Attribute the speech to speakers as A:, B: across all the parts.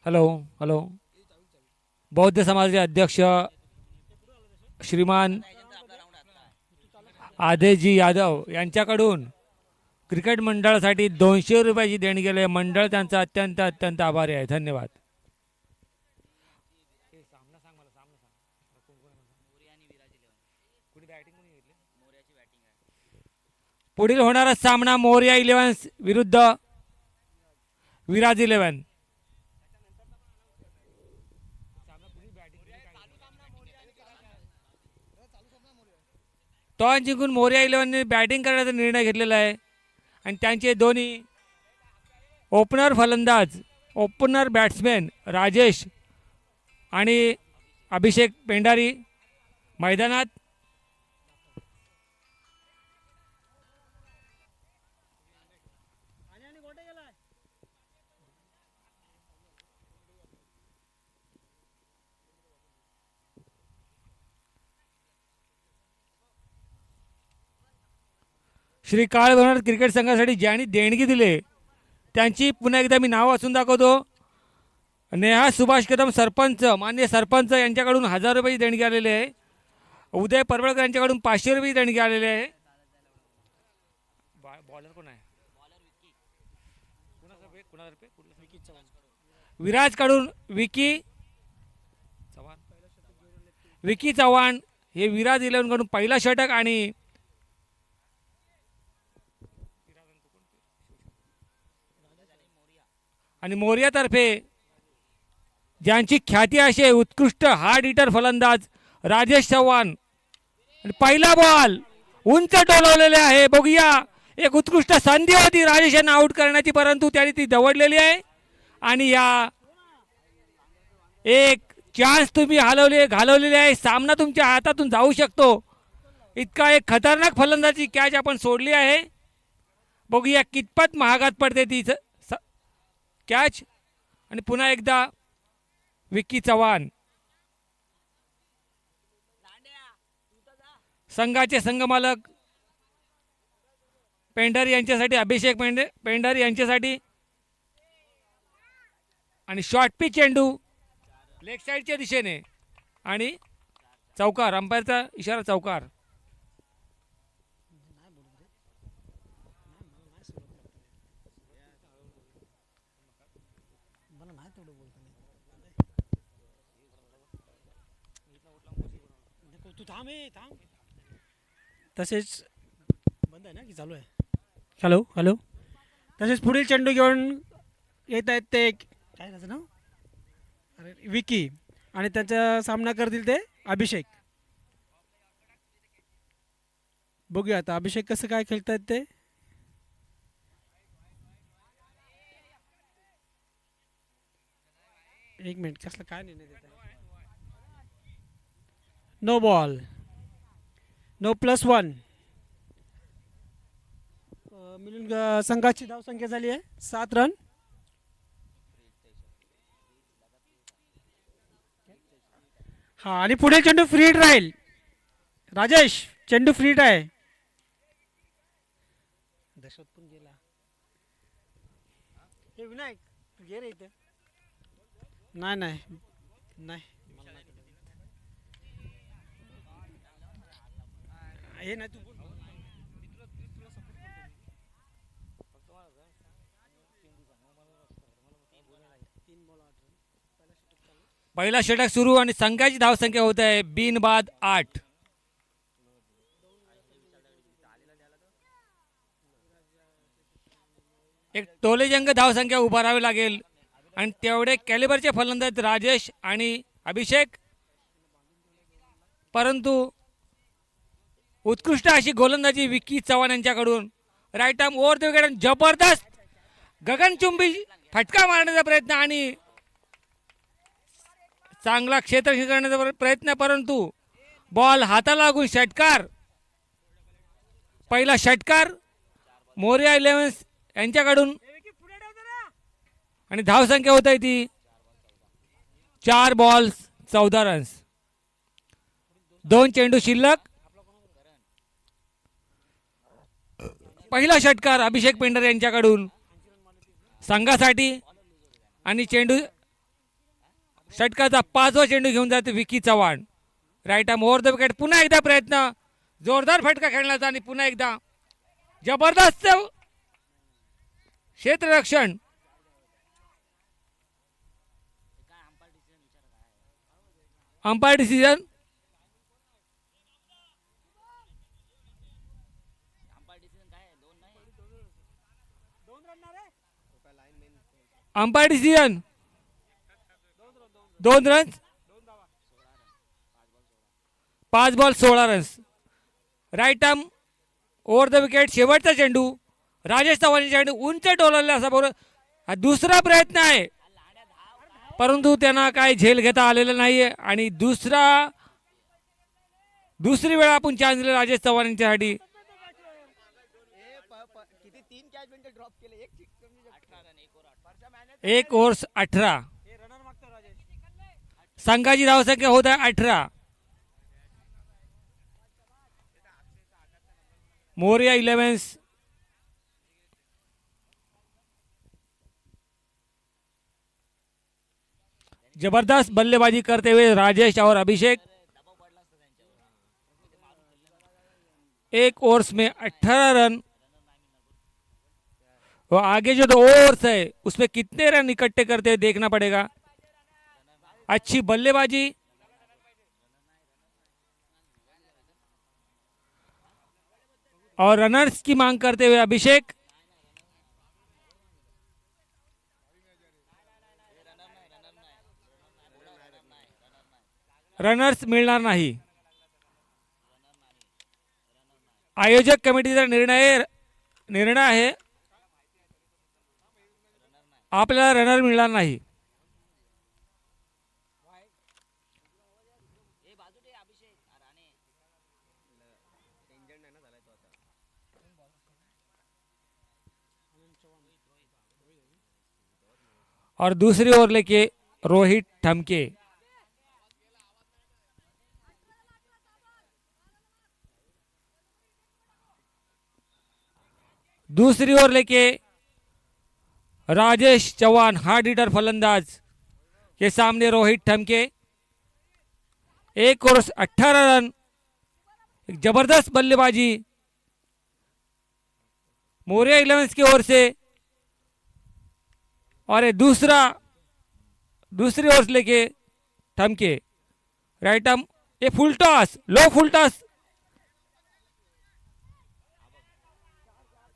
A: Hello hello. बौद्ध समाजाचे अध्यक्ष श्रीमान आदेजी यादव यांच्याकडून क्रिकेट मंडळासाठी 200 रुपयाची देणगी केली. मंडळ त्यांचा अत्यंत अत्यंत आभारी आहे. धन्यवाद. पुढील होणारा सामना मोरया 11 विरुद्ध विराज 11. टॉस जिंकून मोरया 11ने बॅटिंग करण्याचा निर्णय घेतलेला आहे आणि त्यांचे दोन्ही ओपनर फलंदाज ओपनर बॅट्समॅन राजेश आणि अभिषेक पेंडारी मैदानात. श्री काळभैरवनाथ क्रिकेट संघासाठी ज्यांनी देणगी दिले त्यांची पुन्हा एकदा मी नाव वाचून दाखवतो. नेहा सुभाष कदम सरपंच, मान्य सरपंच यांच्याकडून 1000 रुपयाची देणगी आलेली आहे. उदय परवळकर यांच्याकडून 500 रुपये देणगी आलेली आहे. बॉलर कोण आहे? विराजकडून विकी चव्हाण हे विराज 11 कडून पहिला षटक आणि मोर्यातर्फे ज्यांची ख्याती असे उत्कृष्ट हार्ड हिटर फलंदाज राजेश चव्हाण. पहिला बॉल उंच टोलवलेले आहे. बघूया, एक उत्कृष्ट संधी होती राजेश यांना आउट करण्याची, परंतु त्यांनी ती दवडलेली आहे आणि या एक चान्स तुम्ही घालवलेली आहे. सामना तुमच्या हातातून जाऊ शकतो इतका एक खतरनाक फलंदाजी कॅच आपण सोडली आहे. बघूया कितपत महागात पडते ती कॅच. आणि पुन्हा एकदा विक्की चव्हाण संघाचे संघमालक पेंढारी यांच्यासाठी, अभिषेक पेंढारी यांच्यासाठी. आणि शॉर्ट पिच चेंडू लेग साईडच्या दिशेने आणि चौकार. अंपायरचा इशारा चौकार.
B: तसेच बंद आहे ना की चालू आहे? Hello hello. तसेच पुढील चेंडू घेऊन येत आहेत ते काय त्याचं नाव, अरे विकी, आणि त्यांचा सामना करतील ते अभिषेक. बघूया आता अभिषेक कसं काय खेळतायत ते. एक मिनिट, कसलं काय निर्णय देत आहे? No ball, no +1. मिळून संघाची धावसंख्या झाली आहे 7 रन. हा, आणि पुढे चेंडू फ्री हिट राहील. राजेश, चेंडू फ्री हिट आहे. दशरथ पण गेला. हे विनायक तू गे रे इथे. नाही नाही नाही, हे नाही तू.
A: पहिला षटक सुरू आणि संघाची धावसंख्या होत आहे बिनबाद 8. एक टोलेजंग धावसंख्या उभारावी लागेल आणि तेवढे कॅलिबरचे फलंदाज राजेश आणि अभिषेक. परंतु उत्कृष्ट अशी गोलंदाजी विक्की चव्हाण यांच्याकडून. Right arm over the wicket, जबरदस्त गगनचुंबी फटका मारण्याचा प्रयत्न आणि चांगला क्षेत्ररक्षण करण्याचा प्रयत्न, परंतु बॉल हाताला लागून षटकार. पहिला षटकार मोरया 11 यांच्याकडून आणि धावसंख्या होत आहे ती 4 बॉल्स 14 रन्स. 2 चेंडू शिल्लक. पहिला षटकार अभिषेक पेंढारे यांच्याकडून संघासाठी आणि चेंडू षटकाचा 5वा चेंडू घेऊन जाते Vicky Chavan. Right arm over the wicket. पुन्हा एकदा प्रयत्न, जोरदार फटका खेळण्याचा आणि पुन्हा एकदा जबरदस्त क्षेत्ररक्षण. Umpire decision umpire decision 2 runs 5 ball 16 runs. Right arm over the wicket. शेवटचा चेंडू राजेश चव्हाण चेंडू उंच टोलवला असा बरोबर. हा दुसरा प्रयत्न आहे परंतु त्यांना काय झेल घेता आलेलं नाहीये आणि दुसरी वेळा आपण चान्स दिला राजेश चव्हाण यांच्यासाठी. एक ओव्हर 18. संघाची धावसंख्या होत आहे 18. मोरिया 11 जबरदस्त बल्लेबाजी करते हुए राजेश और अभिषेक. एक ओवर्स में 18 रन. और आगे जो 2 ओवर्स है उसमें कितने रन इकट्ठे करते हैं देखना पड़ेगा. अच्छी बल्लेबाजी और रनर्स की मांग करते हुए अभिषेक. रनर्स मिळणार नाही. आयोजक कमिटीचा निर्णय आहे आपल्याला रनर मिळणार नाही. और दूसरी ओर लेके रोहित ठमके. दूसरी ओर लेके राजेश चौहान हार्ड हिटर फलंदाज के सामने रोहित ठमके. एक ओवर 18 रन. एक जबरदस्त बल्लेबाजी मोरिया 11 की ओर से. और ये दूसरी ओवर लेके ठमके. राइट आर्म ये फुल टॉस, लो फुल टॉस.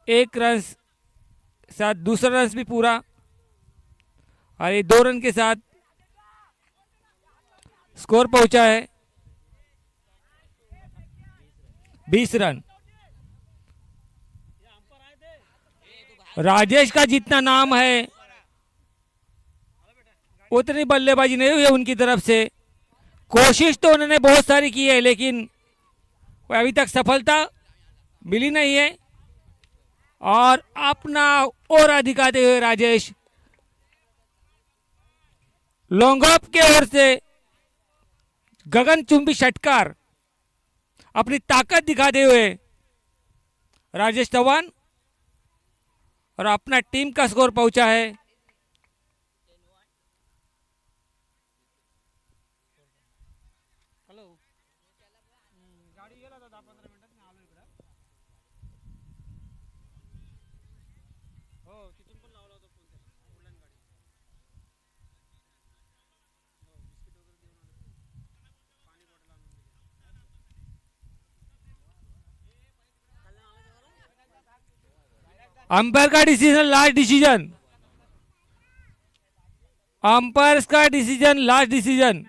A: 1 रन साथ दूसरा रन भी पूरा और ये 2 रन के साथ स्कोर पहुंचा है 20 रन. राजेश का जितना नाम है उतनी बल्लेबाजी नहीं हुई है उनकी तरफ से. कोशिश तो उन्होंने बहुत सारी की है लेकिन अभी तक सफलता मिली नहीं है. और अपना और दिखाते हुए राजेश लॉन्ग ऑफ के ओर से गगनचुंबी षटकार अपनी ताकत दिखाते हुए राजेश चौहान और अपना टीम का स्कोर पहुंचा है. अंपायर का डिसीजन लास्ट डिसीजन. अंपायर्स का decision last decision.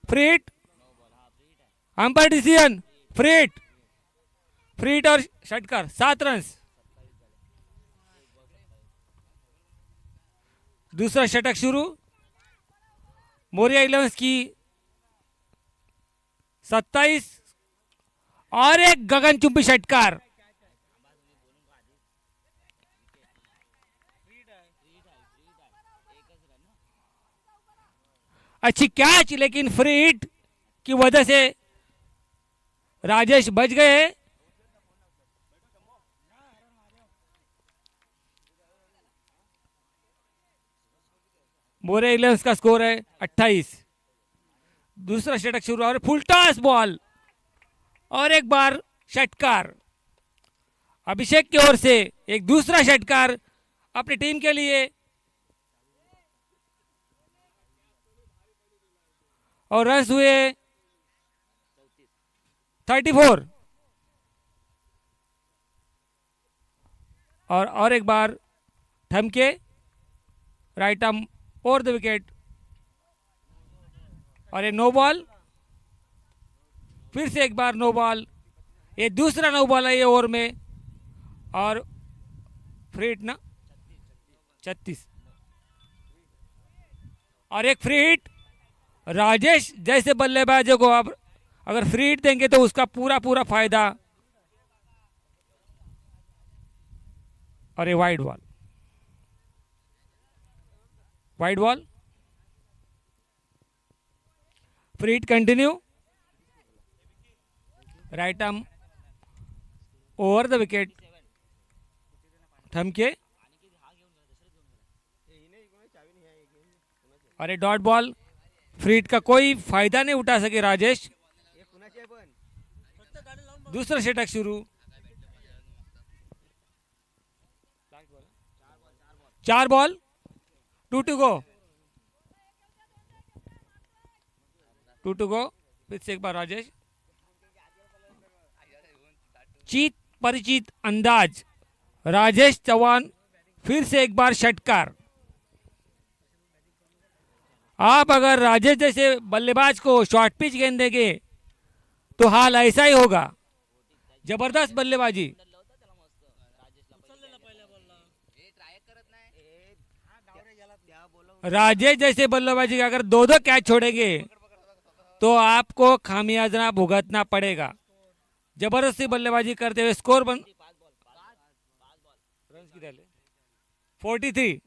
A: Free hit. Umpire decision free hit और षटकार 7 रन. दूसरा षटक शुरू. मोरिया 11 की 27 और एक गगनचुंबी षटकार. अच्छी कैच लेकिन फ्री हिट की वजह से राजेश बच गए. मोरे इलेव्स का स्कोर है 28। दूसरा षटक शुरू और फुल टॉस बॉल और एक बार षटकार अभिषेक की ओर से, एक दूसरा षटकार अपनी टीम के लिए। और रन हुए 34। और एक बार ठमके right arm over the wicket और ये नो बॉल, फिर से एक बार नो बॉल, ये दूसरा नो बॉल है ये ओवर में। और फ्री हिट ना 36 और एक फ्री हिट। राजेश जैसे बल्लेबाजों को अब अगर फ्री हिट देंगे तो उसका पूरा पूरा फायदा। और ये wide ball, wide ball, free hit continue, right arm over the wicket, थमके और ये डॉट बॉल। फ्री हिट का कोई फायदा नहीं उठा सके राजेश। दूसरा षटक शुरू, 4 ball 2 to go, 2 to go. फिर से एक बार राजेश, चीत परिचित अंदाज राजेश चौहान, फिर से एक बार षटकार। आप अगर राजेश जैसे बल्लेबाज को शॉर्ट पिच गेंद देंगे तो हाल ऐसा ही होगा। जबरदस्त बल्लेबाजी। राजेश जैसे बल्लेबाजी का अगर 2-2 कैच छोड़ेंगे तो आपको खामियाजा भुगतना पड़ेगा। जबरदस्ती बल्लेबाजी करते हुए स्कोर 43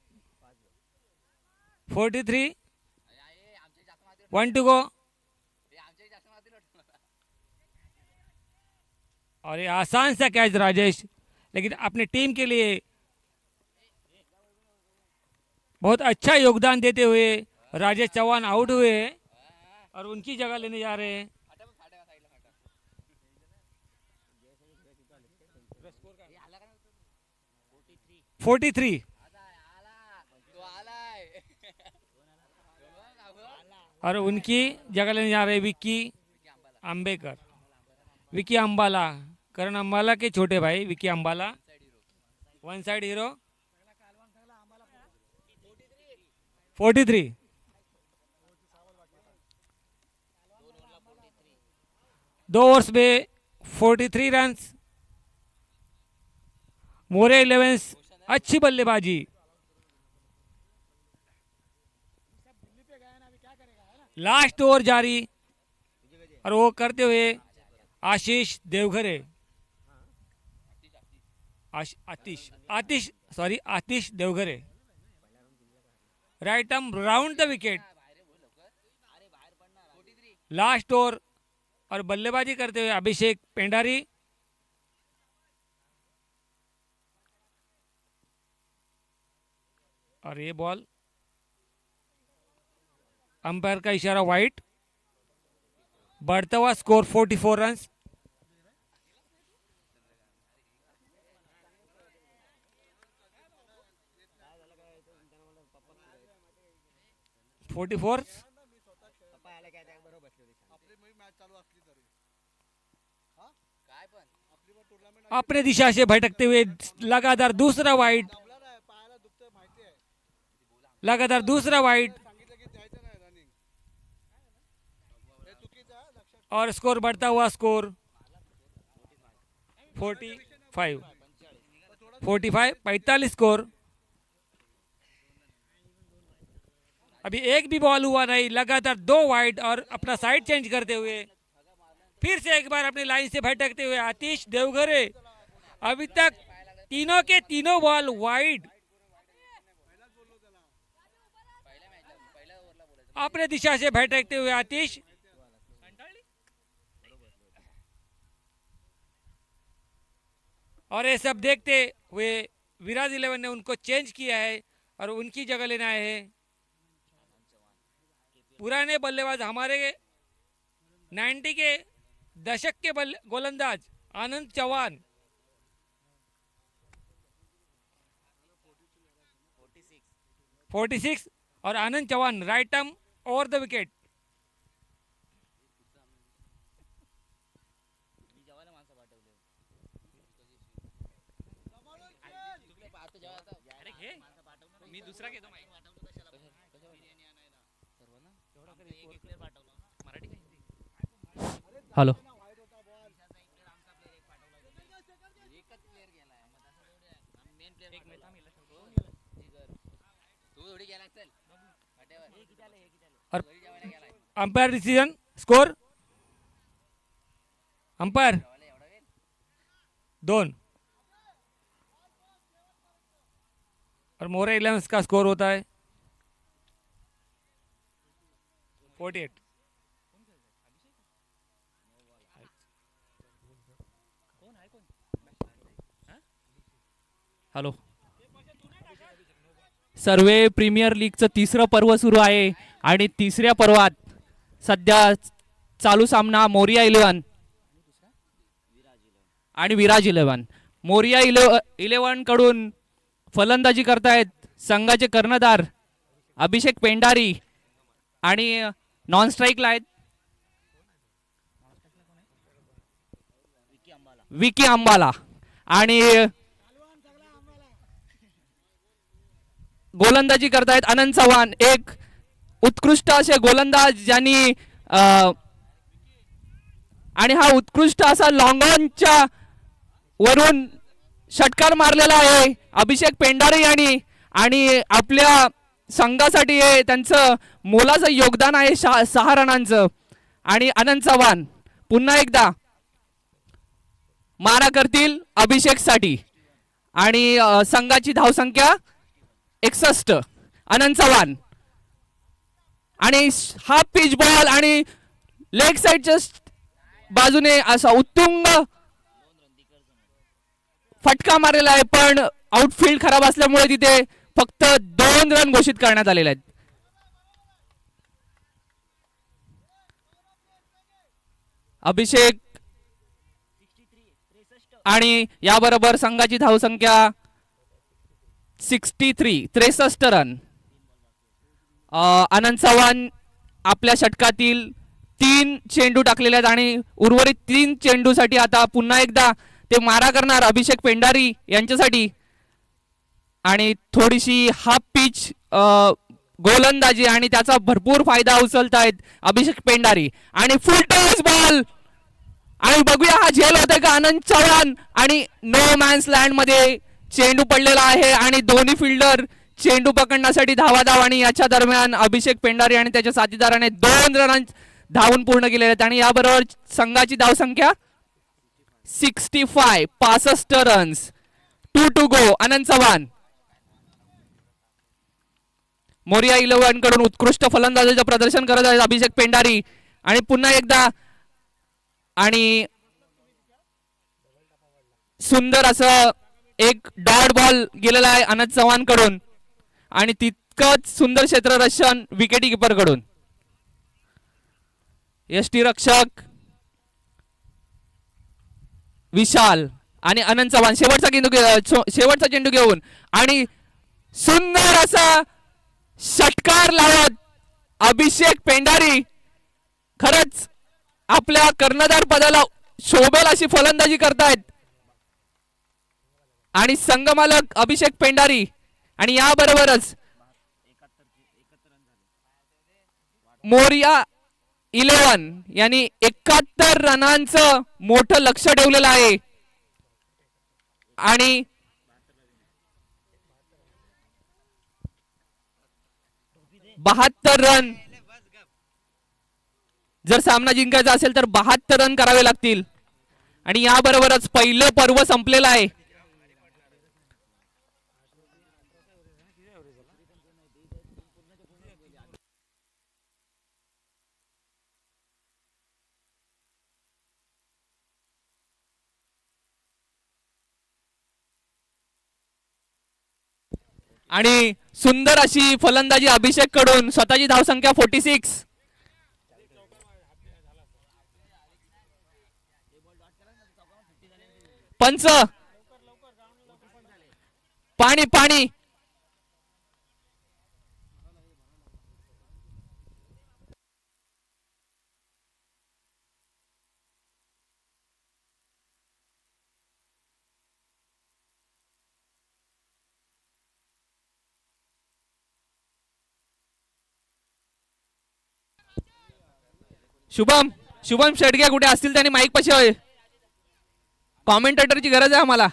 A: 1 टू गो। और ये आसान सा कैच राजेश, लेकिन अपनी टीम के लिए बहुत अच्छा योगदान देते हुए राजेश चौहान आउट हुए और उनकी जगह लेने जा रहे हैं। फोर्टी थ्री और उनकी जगह लेने जा रहे विक्की अंबेकर, विक्की अंबाला, करण अंबाला के छोटे भाई Vicky Ambala, one side hero. 43 2 overs में 43 रन। मोरे इलेवेंस अच्छी बल्लेबाजी। लास्ट ओवर जारी और वो करते हुए Ashish Deoghare, Atish Deoghare, right arm round the wicket. Last over और बल्लेबाजी करते हुए अभिषेक पेंडारी। और ये बॉल अंपायर का इशारा वाइट। बढ़ता हुआ स्कोर 44 रन। अपने दिशा से भटकते हुए लगातार दूसरा वाइड, लगातार दूसरा वाइड और स्कोर बढ़ता हुआ स्कोर 45 स्कोर। अभी एक भी बॉल हुआ नहीं, लगातार 2 वाइड और अपना साइड चेंज करते हुए फिर से एक बार अपनी लाइन से भटकते हुए आतिश देवघरे। अभी तक तीनों के तीनों बॉल वाइड। अपने दिशा से भटकते हुए आतिश। और ये सब देखते हुए विराट 11 ने उनको चेंज किया है और उनकी जगह लेना है पुराने बल्लेबाज हमारे 90 के दशक के गोलंदाज आनंद चौहान 46 और Anand Chauhan right arm over the wicket. मी दुसरा घेतो
C: हॅलो.
A: और अंपायर डिसीजन स्कोर अंपायर 2 और मोरे 11 का स्कोर होता है 48.
C: हॅलो. सर्वे प्रीमियर लीगचं तिसरं पर्व सुरू आहे आणि तिसऱ्या पर्वात सध्या चालू सामना मोरिया 11 आणि विराज 11. मोरिया 11 कडून फलंदाजी करतायत संघाचे कर्णधार अभिषेक पेंडारी आणि नॉन स्ट्राईकला आहेत विकी अंबाला आणि गोलंदाजी करतायत आनंद चव्हाण, एक उत्कृष्ट असे गोलंदाज ज्यांनी आणि हा उत्कृष्ट असा लॉंग ऑनच्या वरून षटकार मारलेला आहे अभिषेक पेंडारी यांनी आणि आपल्या संघासाठी हे त्यांचं मोलाचं योगदान आहे 6 रनांचं. आणि आनंद चव्हाण पुन्हा एकदा मारा करतील अभिषेकसाठी आणि संघाची धावसंख्या 61. आनंद चव्हाण आणि हा पिच बॉल आणि लेग साइडच्या बाजूने असा उत्तुंग फटका मारलेला आहे पण आउटफील्ड खराब असल्यामुळे तिथे फक्त 2 रन घोषित करण्यात आलेले आहेत. अभिषेक आणि याबरोबर संघाची धावसंख्या 63 रन. आनंद चव्हाण आपल्या षटकातील 3 चेंडू टाकलेले आहेत आणि उर्वरित 3 चेंडूसाठी आता पुन्हा एकदा ते मारा करणार अभिषेक पेंडारी यांच्यासाठी आणि थोडीशी हाफ पिच गोलंदाजी आणि त्याचा भरपूर फायदा उचलत आहेत अभिषेक पेंडारी आणि फुल टॉस बॉल आणि बघूया हा झेल होतोय का. आनंद चव्हाण आणि नो मॅन्स लँड मध्ये चेंडू पडलेला आहे आणि दोन्ही फिल्डर चेंडू पकडण्यासाठी धावाधाव आणि याच्या दरम्यान अभिषेक पेंडारी आणि त्याच्या साथीदाराने 2 रन धावून पूर्ण केलेले आहेत आणि याबरोबर संघाची धावसंख्या 65 runs. 2 to go. Anand Chavan मोरिया 11 कडून उत्कृष्ट फलंदाजीचं प्रदर्शन करत आहेत अभिषेक पेंडारी आणि पुन्हा एकदा आणि सुंदर असं एक डॉट बॉल गेलेला आहे आनंद चव्हाण कडून आणि तितकंच सुंदर क्षेत्ररक्षण विकेटी कीपर कडून. यष्टीरक्षक विशाल आणि आनंद चव्हाण शेवटचा चेंडू घेऊन आणि सुंदर असा षटकार लावत अभिषेक पेंडारी खरंच आपल्या कर्णधार पदाला शोभेल अशी फलंदाजी करतायत आणि संघमालक अभिषेक पेंडारी आणि याबरोबरच मोरिया 11 यांनी 71 रनांचं मोठं लक्ष ठेवलेलं आहे आणि रन जर सामना जिंकायचा असेल तर 72 रन करावे लागतील आणि याबरोबरच पहिलं पर्व संपलेलं आहे. आणि सुंदर अशी फलंदाजी अभिषेक कडून, स्वतःची धावसंख्या 46. पंच, पाणी पाणी. शुभम शुभम शेडगे कुठे असतील त्यांनी माईक पाशी हवे. कॉमेंटेटरची गरज आहे आम्हाला.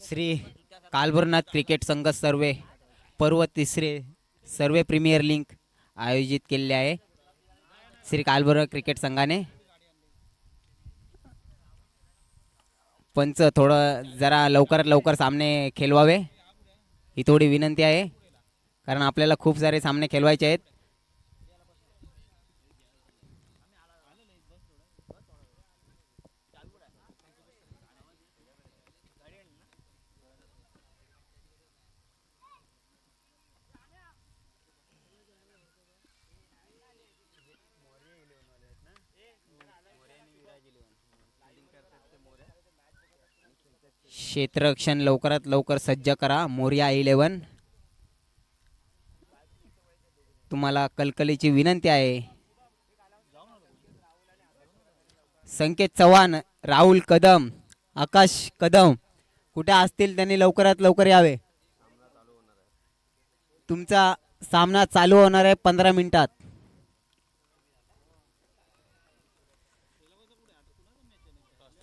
D: श्री कालभैरवनाथ क्रिकेट संघ सर्वे पर्व तिसरे सर्वे प्रीमियर लीग आयोजित केलेले आहे. श्री कालभैरव क्रिकेट संघाने पंच थोडं जरा लवकरात लवकर सामने खेळवावे ही थोडी विनंती आहे, कारण आपल्याला खूप सारे सामने खेळवायचे आहेत. क्षेत्ररक्षण लवकरात लवकर सज्ज करा. मोरिया 11 तुम्हाला कलकलीची विनंती आहे. संकेत चव्हाण, राहुल कदम, आकाश कदम कुठे असतील त्यांनी लवकरात लवकर यावे. तुमचा सामना चालू होणार आहे 15 मिनिटात.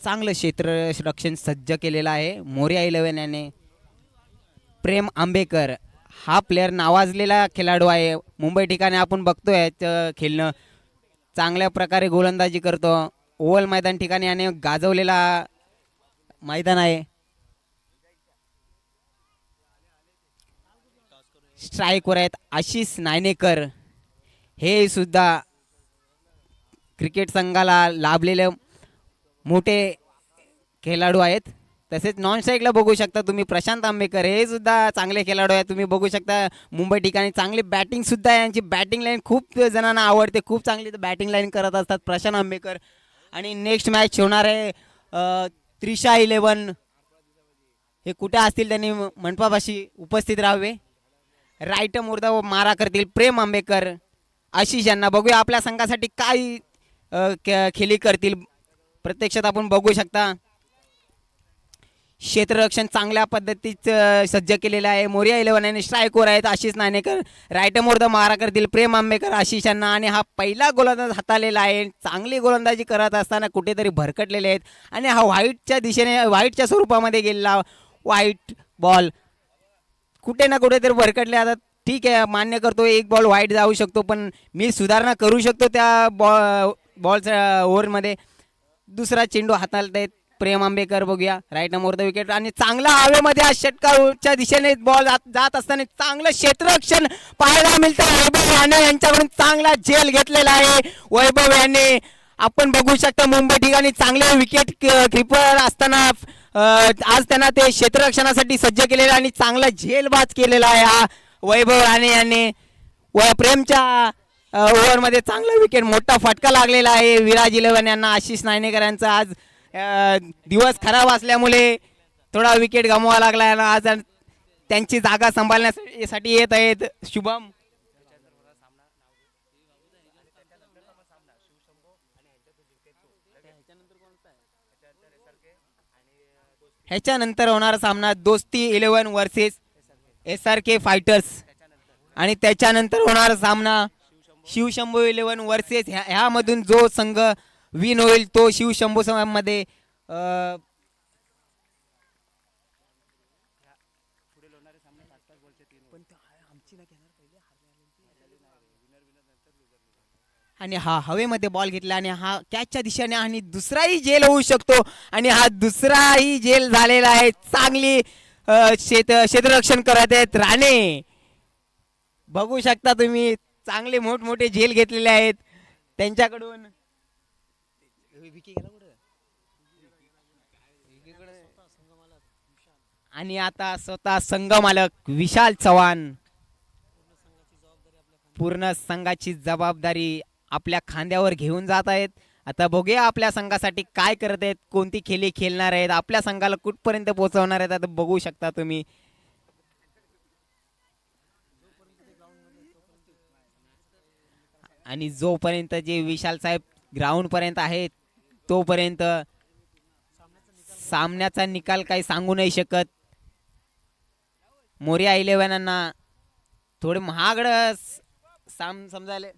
D: चांगलं क्षेत्ररक्षण सज्ज केलेलं आहे मोरिया 11 याने. प्रेम आंबेकर हा प्लेयर नावाजलेला खेळाडू आहे. मुंबई ठिकाणी आपण बघतोय खेळणं, चांगल्या प्रकारे गोलंदाजी करतो. ओव्हल मैदान ठिकाणी याने गाजवलेला मैदान आहे. स्ट्राईकवर आहेत आशिष नायनेकर, हे सुद्धा क्रिकेट संघाला लाभलेले मोठे खेळाडू आहेत. तसेच नॉन स्ट्राईकला बघू शकता तुम्ही प्रशांत आंबेकर, हे सुद्धा चांगले खेळाडू आहेत. तुम्ही बघू शकता मुंबई ठिकाणी चांगली बॅटिंग सुद्धा आहे यांची. बॅटिंग लाईन खूप जणांना आवडते, खूप चांगली बॅटिंग लाईन करत असतात प्रशांत आंबेकर. आणि नेक्स्ट मॅच होणार आहे त्रिशा 11, हे कुठे असतील त्यांनी मंडपापाशी उपस्थित राहावे. राईट मुर्दा मारा करतील प्रेम आंबेकर, आशिष यांना. बघूया आपल्या संघासाठी काय खेळी करतील. प्रत्यक्षात आपण बघू शकता क्षेत्ररक्षण चांगल्या पद्धतीत सज्ज केलेलं आहे. मोरिया 11 यांनी स्ट्राईकवर आहेत आशिष नाणेकर. राईट मोर्दा मारा करतील प्रेम आंबेकर आशिष यांना. आणि हा पहिला गोलंदाज हाताळलेला आहे. चांगली गोलंदाजी करत असताना कुठेतरी भरकटलेले आहेत. आणि हा व्हाईटच्या दिशेने, व्हाईटच्या स्वरूपामध्ये गेलेला व्हाईट बॉल कुठे ना कुठेतरी भरकटले. आता ठीक आहे, मान्य करतो एक बॉल वाईट जाऊ शकतो, पण मी सुधारणा करू शकतो त्या बॉलच्या ओव्हरमध्ये. दुसरा चेंडू हाताळत आहेत प्रेम आंबेकर. बघूया राईट नंबर द विकेट आणि चांगला हवेमध्ये आज षटकाच्या दिशेने बॉल जात असताना चांगलं क्षेत्ररक्षण पाहायला मिळतं. वैभव याने यांच्याकडून चांगला झेल घेतलेला आहे. वैभव याने आपण बघू शकता मुंबई ठिकाणी चांगले विकेट कीपर असताना आज त्यांना ते क्षेत्ररक्षणासाठी सज्ज केलेलं आणि चांगला झेलबाज केलेला आहे हा वैभव राणे याने. प्रेमच्या ओव्हरमध्ये चांगला विकेट मोठा फटका लागलेला आहे विराज 11 यांना. आशिष नायनेकर यांचा आज दिवस खराब असल्यामुळे थोडा विकेट गमवावा लागला आहे. आज त्यांची जागा सांभाळण्यासाठी येत आहेत शुभम. ह्याच्यानंतर होणारा सामना दोस्ती 11 वर्सेस SRK फायटर्स आणि त्याच्यानंतर होणारा सामना शिवशंभू 11 वर्सेस ह्यामधून जो संघ विन होईल तो शिवशंभू मध्ये आणि हा हवेमध्ये बॉल घेतला आणि हा कॅचच्या दिशेने आणि दुसराही जेल होऊ शकतो आणि हा दुसराही जेल झालेला आहे. चांगली क्षेत्ररक्षण करत आहेत राणे. बघू शकता तुम्ही चांगले मोठमोठे झेल घेतलेले आहेत त्यांच्याकडून. आणि आता स्वतः संघ मालक विशाल चव्हाण पूर्ण संघाची जबाबदारी आपल्या खांद्यावर घेऊन जात आहेत. आता बघूया आपल्या संघासाठी काय करत आहेत, कोणती खेळी खेळणार आहेत, आपल्या संघाला कुठपर्यंत पोहोचवणार आहेत. आता बघू शकता तुम्ही. आणि जोपर्यंत जे विशाल साहेब ग्राउंड पर्यंत आहेत तोपर्यंत सामन्याचा निकाल काही सांगू नाही शकत. मोरिया 11 थोडे महागड समजायले.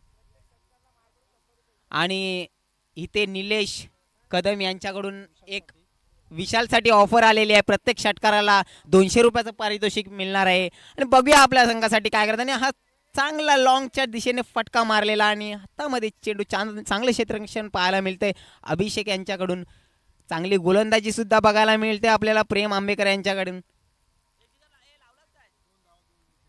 D: आणि इथे निलेश कदम यांच्याकडून एक विशालसाठी ऑफर आलेली आहे. प्रत्येक षटकाराला 200 रुपयाचं पारितोषिक मिळणार आहे. आणि बघूया आपल्या संघासाठी काय करतात. आणि हा चांगला लॉंगच्या दिशेने फटका मारलेला आणि हातामध्ये चेंडू चांगलं क्षेत्ररक्षण पाहायला मिळतंय अभिषेक यांच्याकडून. चांगली गोलंदाजी सुद्धा बघायला मिळते आपल्याला प्रेम आंबेकर यांच्याकडून.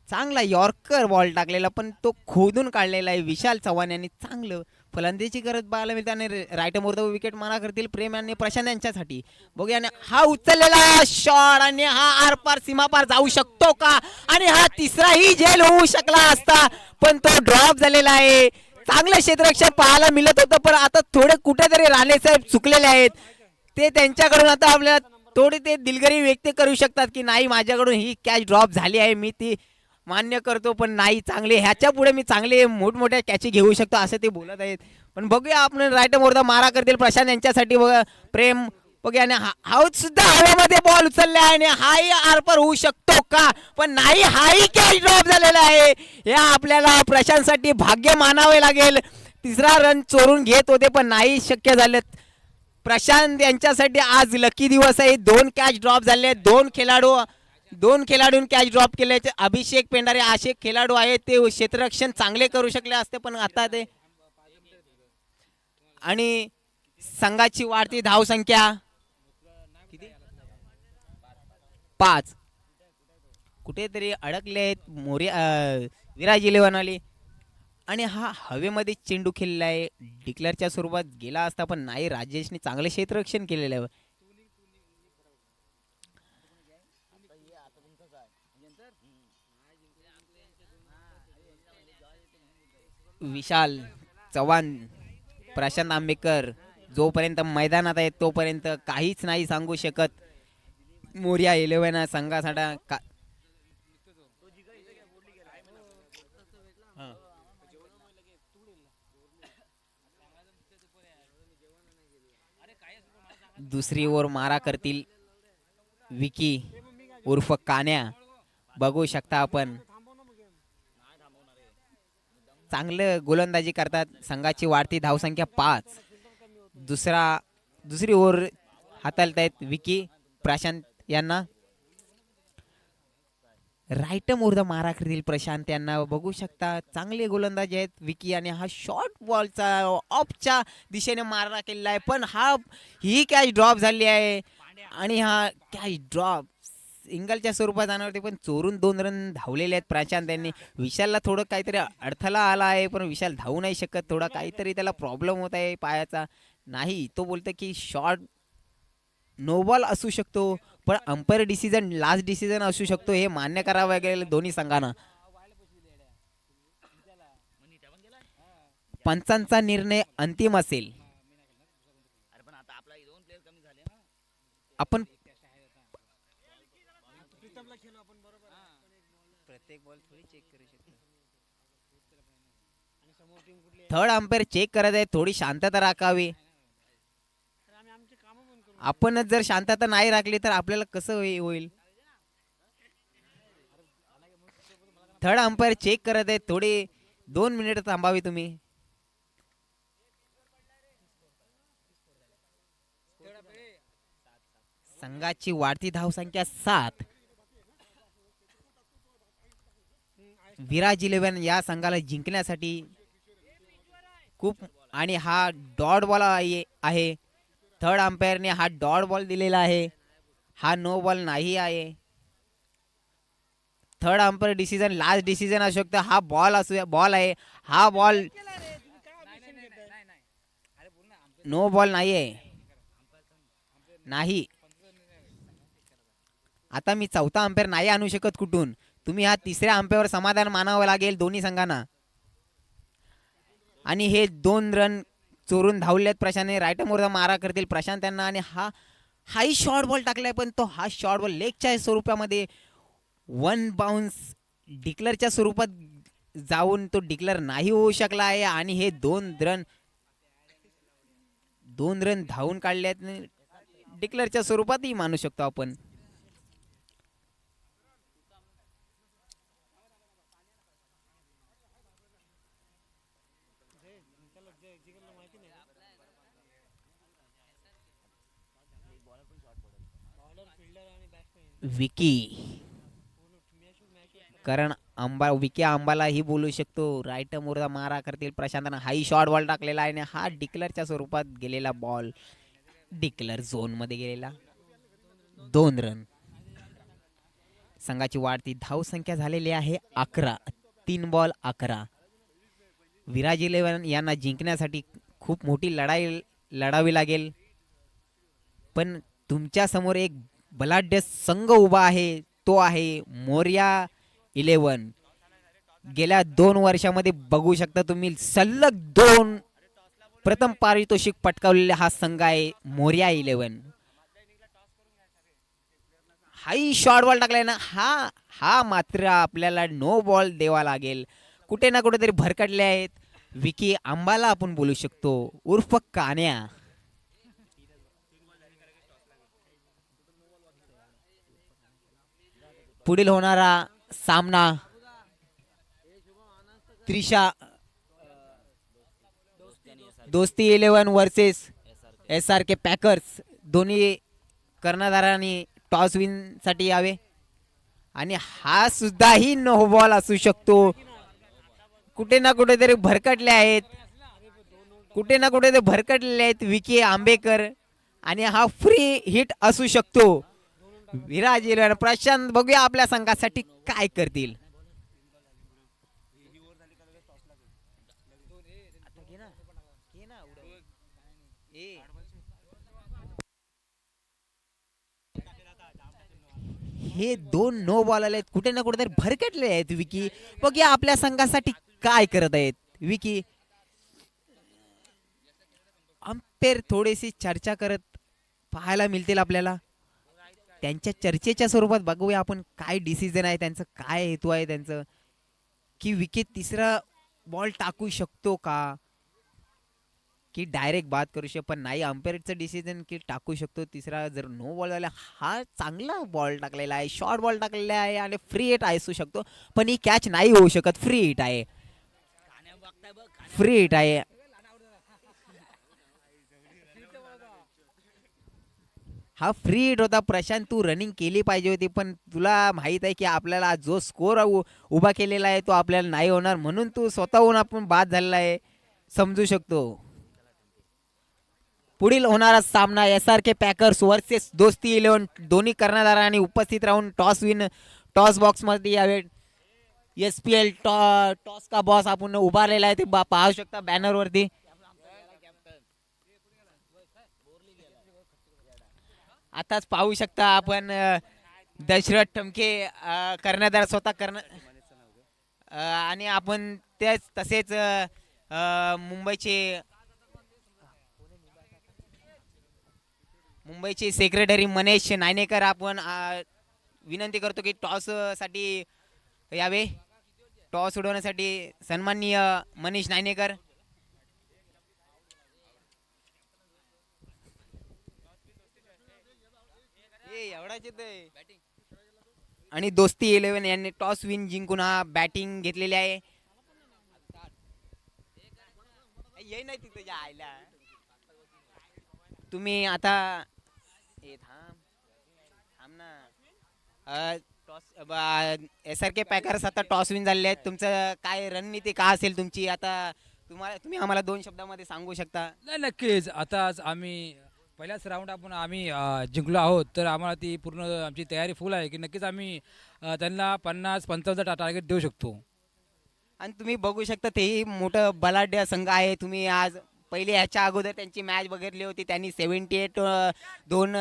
D: चांगला यॉर्कर बॉल टाकलेला पण तो खोदून काढलेला आहे विशाल चव्हाण यांनी. चांगलं फलंदाजी करत पाहायला मिळते आणि राईट मोर विकेट मारा करतील प्रेम यांनी प्रशांत यांच्यासाठी. बघूया आणि हा उचललेला शॉट आणि हा आरपार सीमापार जाऊ शकतो का. आणि हा तिसराही झेल होऊ शकला असता पण तो ड्रॉप झालेला आहे. चांगलं क्षेत्ररक्षण पाहायला मिळत होतं पण आता थोडे कुठेतरी राणे साहेब चुकलेले आहेत. ते त्यांच्याकडून आता आपल्याला थोडी ते दिलगिरी व्यक्त करू शकतात की नाही माझ्याकडून ही कॅच ड्रॉप झाली आहे, मी ती मान्य करतो पण नाही चांगले ह्याच्या पुढे मी चांगले मोठमोठ्या कॅची घेऊ शकतो असं ते बोलत आहेत. पण बघूया आपण राईट मोरदा मारा करतील प्रशांत यांच्यासाठी. बघा प्रेम बघूया आणि हाऊस सुद्धा हवेमध्ये बॉल उचलला आहे आणि हाही आरपार होऊ शकतो का पण नाही. हाही कॅच ड्रॉप झालेला आहे. या आपल्याला प्रशांतसाठी भाग्य मानावे लागेल. तिसरा रन चोरून घेत होते पण नाही शक्य झालं. प्रशांत यांच्यासाठी आज लकी दिवस आहे. 2 कॅच ड्रॉप झाले. 2 खेळाडून कॅच ड्रॉप केले. अभिषेक पेंढारे असे खेळाडू आहेत ते क्षेत्ररक्षण चांगले करू शकले असते पण आता ते. आणि संघाची वाढती धावसंख्या 5 कुठेतरी अडकले आहेत विराज 11 आली. आणि हा हवेमध्ये चेंडू खेळलेला आहे. डिक्लेअरच्या स्वरूपात गेला असता पण नाही. राजेशने चांगले क्षेत्ररक्षण केलेलं आहे. विशाल चव्हाण प्रशांत आंबेकर जोपर्यंत मैदानात आहेत तोपर्यंत काहीच नाही सांगू शकत. मोरिया 11 संघासाठी दुसरी ओव्हर मारा करतील विकी उर्फ कान्या. बघू शकता आपण चांगलं गोलंदाजी करतात. संघाची वाढती धावसंख्या 5. दुसरी ओव्हर हाताळत आहेत विकी प्रशांत यांना. राईट मुर्दा मारा करतील प्रशांत यांना बघू शकता. चांगले गोलंदाज आहेत विकी आणि हा शॉर्ट बॉलचा ऑफच्या दिशेने मारा केलेला आहे, पण ही कॅच ड्रॉप झाली आहे आणि हा कॅच ड्रॉप सिंगलच्या स्वरूपात जाणार होते, पण चोरून 2 रन धावलेले आहेत प्रशांत यांनी. विशालला थोडं काहीतरी अडथळा आला आहे, पण विशाल धावू नाही शकत. थोडा काहीतरी त्याला प्रॉब्लेम होत आहे पायाचा. नाही, तो बोलतो की शॉर्ट नो बॉल असू शकतो, पण अंपायर डिसिजन लास्ट डिसिजन असू शकतो, हे मान्य करावं लागेल दोन्ही संघांना. पंचांचा निर्णय अंतिम असेल. आपण थर्ड अंपायर चेक करत आहे, थोडी शांतता राखावी. आपणच जर शांतता नाही राखली तर आपल्याला कसं होईल. थर्ड अंपायर चेक करत आहे, थोडी 2 मिनिट थांबावी तुम्ही. संघाची वाढती धावसंख्या 7. विराज 11 या संघाला जिंकण्यासाठी खूप, आणि हा डॉट बॉल आहे. थर्ड अंपायरने हा डॉट बॉल दिलेला आहे, हा नो बॉल नाही आहे. Third umpire decision last decision असू शकतं. हा बॉल आहे, हा बॉल नो बॉल नाही आहे. नाही, आता मी चौथा अंपायर नाही आणू शकत कुठून. तुम्ही हा तिसऱ्या अंपायरवर समाधान मानावं लागेल दोन्ही संघांना. आणि हे 2 रन चोरून धावलेत प्रशांतने. राईट मोरचा मारा करतील प्रशांत त्यांना, आणि हाही शॉर्ट बॉल टाकलाय, पण तो हा शॉर्ट बॉल लेगच्या स्वरूपामध्ये 1 बाउन्स डिक्लेअरच्या स्वरूपात जाऊन तो डिक्लेअर नाही होऊ शकला आहे. आणि हे 2 रन धावून काढले आहेत, डिक्लेअरच्या स्वरूपातही मानू शकतो आपण. विकी विकी अंबाला ही बोलू शकतो. राईट मोरचा मारा करतील प्रशांतनं. हाही शॉर्ट बॉल टाकलेला आहे आणि हा डिक्लेअरच्या स्वरूपात गेलेला बॉल, डिक्लेअर झोन मध्ये गेलेला. 2 रन. संघाची वाढती धावसंख्या झालेली आहे 11. 3 बॉल 11. विराज 11 यांना जिंकण्यासाठी खूप मोठी लढाई लढावी लागेल, पण तुमच्या समोर एक बलाढ्य संघ उभा आहे, तो आहे मोरया 11. गेल्या 2 वर्षामध्ये बघू शकता तुम्ही, सलग 2 प्रथम पारितोषिक पटकावलेला हा संघ आहे मोरया 11. हाही शॉर्ट बॉल टाकलाय ना, हा मात्र आपल्याला नो बॉल द्यावा लागेल. कुठे ना कुठेतरी भरकटले आहेत. विकी अंबाला आपण बोलू शकतो, उर्फ कान्या. पुढील होणारा सामना त्रिशा दोस्ती 11 वर्सेस SRK पॅकर्स. दोन्ही कर्णधारांनी टॉस विन साठी यावे, आणि हा सुद्धा ही नो बॉल असू शकतो. कुठे ना कुठेतरी भरकटले आहेत, कुठे ना कुठे ते भरकटलेले आहेत विकी आंबेकर, आणि हा फ्री हिट असू शकतो. विराज 11 प्रशांत, बघूया आपल्या संघासाठी काय करतील. हे 2 नो बॉल आले आहेत, कुठे ना कुठेतरी भरकटले आहेत विकी. बघूया आपल्या संघासाठी काय करत आहेत विकी. अंपायर थोडीशी चर्चा करत पाहायला मिळतील आपल्याला. त्यांच्या चर्चेच्या स्वरूपात बघूया आपण काय डिसिजन आहे त्यांचं, काय हेतू आहे त्यांचं, की विकी तिसरा बॉल टाकू शकतो का, की डायरेक्ट बाद करू शकतो. पण नाही, अंपायरचं डिसिजन की टाकू शकतो तिसरा. जर नो बॉल झाला, हा चांगला बॉल टाकलेला आहे, शॉर्ट बॉल टाकलेला आहे, आणि फ्री हिट असू शकतो, पण ही कॅच नाही होऊ शकत. फ्री हिट आहे, फ्री हिट आहे. हा फ्री हिट होता प्रशांत, तू रनिंग केली पाहिजे होती, पण तुला माहित आहे की आपल्याला जो स्कोर उभा केलेला आहे तो आपल्याला नाही होणार, म्हणून तू स्वतःहून आपण बाद झालेला आहे, समजू शकतो. पुढील होणारा सामना SRK पॅकर्स वर्सेस दोस्ती 11. दोन्ही कर्णधारांनी उपस्थित राहून टॉस बॉक्समध्ये यावे. SPL टॉस का बॉस आपण उभारलेला आहे ते पाहू शकता बॅनरवरती. आताच पाहू शकता आपण दशरथ ठमके कर्णधार स्वतः आणि आपण तसेच मुंबईचे सेक्रेटरी मनीष नायनेकर आपण विनंती करतो की टॉस साठी यावे. टॉस उडवण्यासाठी सन्माननीय मनीष नायनेकर. आणि दोस्ती 11 यांनी टॉस विन जिंकून हा बॅटिंग घेतलेली आहे. ये नाही तिथे आयला तुम्ही आता थांब ना. SRK पॅकर्स आता टॉस विन झालेले आहेत. तुमचं काय रणनीती का असेल तुमची आता तुम्ही आम्हाला 2 शब्दामध्ये सांगू शकता?
A: नाही, नक्कीच. आता आम्ही पहिल्याच राऊंड आम्ही जिंकलो आहोत, तर आम्हाला ती पूर्ण आमची तयारी फुल आहे की नक्कीच आम्ही त्यांना 50-55 टार्गेट देऊ शकतो.
D: आणि तुम्ही बघू शकता तेही मोठं बलाढ्य संघ आहे. तुम्ही आज पहिले ह्याच्या अगोदर त्यांची मॅच बघितली होती, त्यांनी 78 2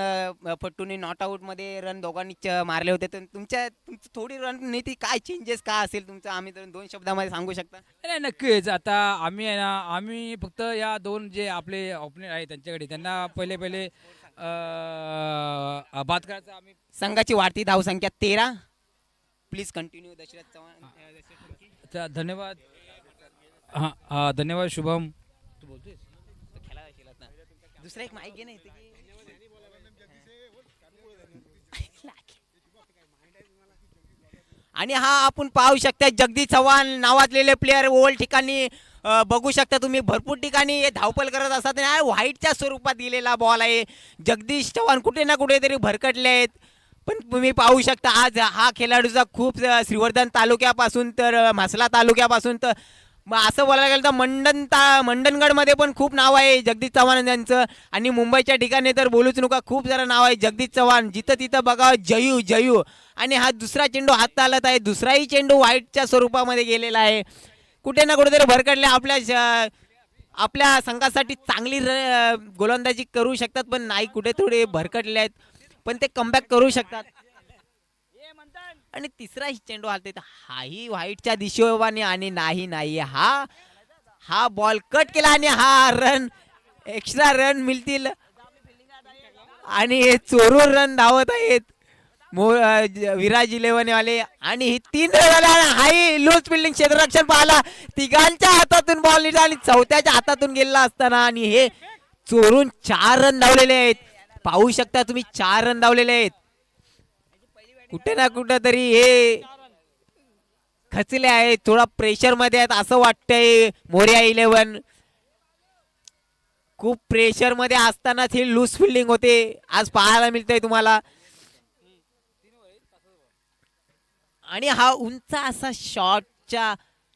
D: पट्टूने नॉट आऊटमध्ये रन दोघांनी मारले होते. तर तुमची थोडी रणनीती काय चेंजेस का असेल तुमचं, आम्ही 2 शब्दामध्ये सांगू शकता?
A: नाही, नक्कीच. आता आम्ही आहे ना, आम्ही फक्त या 2 जे आपले ओपनर आहेत त्यांच्याकडे त्यांना पहिले बाद करायचा. आम्ही
D: संघाची वाढती धावसंख्या 13. Please continue Dashrath Chavan.
A: धन्यवाद. हां, धन्यवाद शुभम. तू बोलतोय
D: दुसरा एक माईक घे ना इथे. आणि हा आपण पाहू शकता जगदीश चव्हाण नावाजलेले प्लेयर ओव्हल ठिकाणी बघू शकता तुम्ही भरपूर ठिकाणी धावपल करत असतात. व्हाईटच्या स्वरूपात दिलेला बॉल आहे. जगदीश चव्हाण कुठे ना कुठेतरी भरकटले आहेत, पण तुम्ही पाहू शकता आज हा खेळाडूचा खूप श्रीवर्धन तालुक्यापासून तर म्हसला तालुक्यापासून तर असं बोलायला गेलं तर मंडणगडमध्ये पण खूप नाव आहे जगदीश चव्हाण यांचं. आणि मुंबईच्या ठिकाणी तर बोलूच नका, खूप जरा नाव आहे जगदीश चव्हाण. जिथं तिथं बघा जयू. आणि हा दुसरा चेंडू हात चालत आहे. दुसराही चेंडू व्हाईटच्या स्वरूपामध्ये गेलेला आहे. कुठे ना कुठेतरी भरकटले. आपल्या संघासाठी चांगली गोलंदाजी करू शकतात, पण नाही कुठे थोडे भरकटले आहेत, पण ते कमबॅक करू शकतात. आणि तिसराही चेंडू हालते, हाही व्हाईटच्या दिशेने आणि नाही हा बॉल कट केला आणि हा एक्स्ट्रा रन मिळतील. आणि हे चोरून रन धावत आहेत विराज 11 वाले. आणि ही 3 रन हाही लूज फिल्डिंग क्षेत्ररक्षण पाहिला. तिघांच्या हातातून बॉल आणि चौथ्याच्या हातातून गेलेला असताना आणि हे चोरून 4 रन धावलेले आहेत. पाहू शकता तुम्ही 4 रन धावलेले आहेत. कुठे ना कुठे तरी हे खचले आहेत, थोडा प्रेशर मध्ये आहेत असं वाटतंय. मोरया 11 खूप प्रेशर मध्ये असतानाच हे लूज फिल्डिंग होते आज पाहायला मिळतंय तुम्हाला. आणि हा उंच असा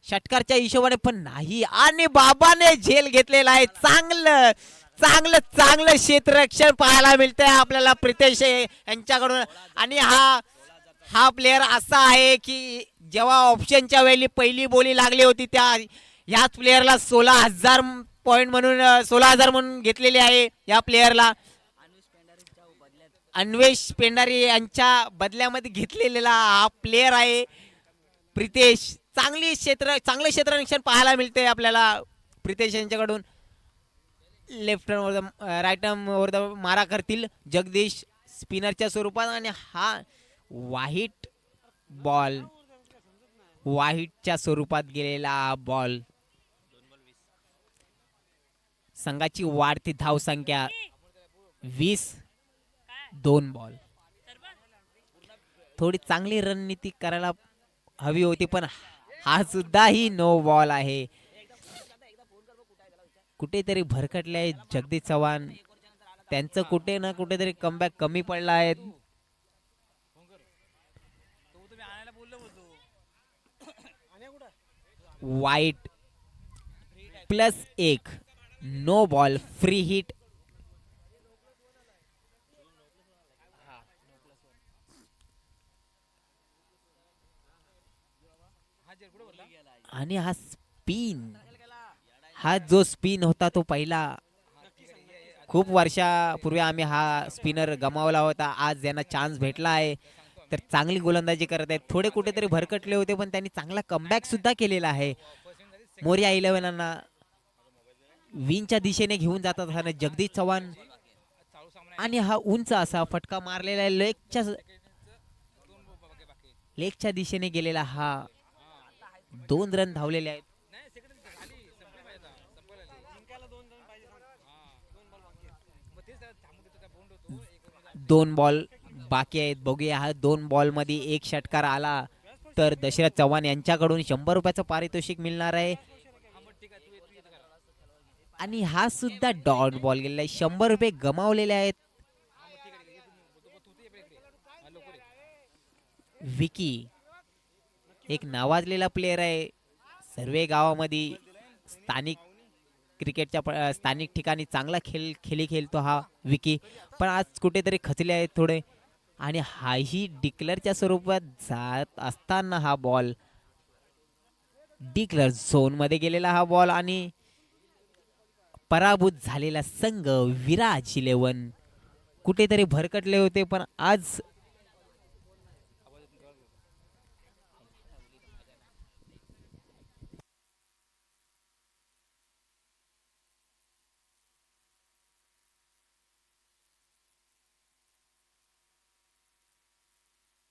D: षटकारच्या हिशोबाने पण नाही. आणि बाबाने झेल घेतलेला आहे. चांगलं क्षेत्ररक्षण पाहायला मिळतंय आपल्याला प्रितेश यांच्याकडून. आणि हा प्लेयर असा आहे की जेव्हा ऑप्शनच्या वेळी पहिली बोली लागली होती ह्याच प्लेयरला 16,000 पॉइंट म्हणून 16,000 म्हणून घेतलेले आहे या प्लेयरला. अन्वेष पेंडारी यांच्या बदल्यामध्ये घेतलेला हा प्लेयर आहे प्रितेश. चांगलं क्षेत्ररक्षण पाहायला मिळते आपल्याला प्रितेश यांच्याकडून. लेफ्ट राईट वर मारा करतील जगदीश स्पिनरच्या स्वरूपात. आणि हा व्हाईटच्या स्वरूपात गेलेला बॉल. संघाची वाढती धावसंख्या 20. 2 बॉल. थोडी चांगली रणनीती करायला हवी होती, पण हा सुद्धा ही नो बॉल आहे. कुठेतरी भरकटले जगदीश चव्हाण. त्यांचं कुठे ना कुठेतरी कमबॅक कमी पडला आहे. वाईट +1 नो बॉल फ्री हिट. आणि हा स्पिन, हा जो स्पिन होता तो पहिला खूप वर्षापूर्वी आम्ही हा स्पिनर गमावला होता. आज यांना चान्स भेटला आहे तर चांगली गोलंदाजी करत आहेत. थोडे कुठेतरी भरकटले होते पण त्यांनी चांगला कमबॅक सुद्धा केलेला आहे. मोरया 11 विनच्या दिशेने घेऊन जातात हा जगदीश चव्हाण. आणि हा उंच असा फटका मारलेला आहे लेगच्या दिशेने गेलेला. हा 2 रन धावलेले आहेत. 2 बॉल बाकी आहेत. बघूया हा 2 बॉल मध्ये 1 षटकार आला तर दशरथ चव्हाण यांच्याकडून 100 रुपयाचं पारितोषिक मिळणार आहे. आणि हा सुद्धा डॉट बॉल गेलेला आहे. 100 रुपये गमावलेले आहेत. विकी एक नावाजलेला प्लेयर आहे. सर्व गावामध्ये स्थानिक क्रिकेटच्या स्थानिक ठिकाणी चांगला खेळ खेळतो हा विकी. पण आज कुठेतरी खचले आहेत थोडे. आणि हाही डिक्लेअरच्या स्वरूपात जात असताना हा बॉल डिक्लेअर झोन मध्ये गेलेला हा बॉल. आणि पराभूत झालेला संघ विराज 11 कुठेतरी भरकटले होते पण आज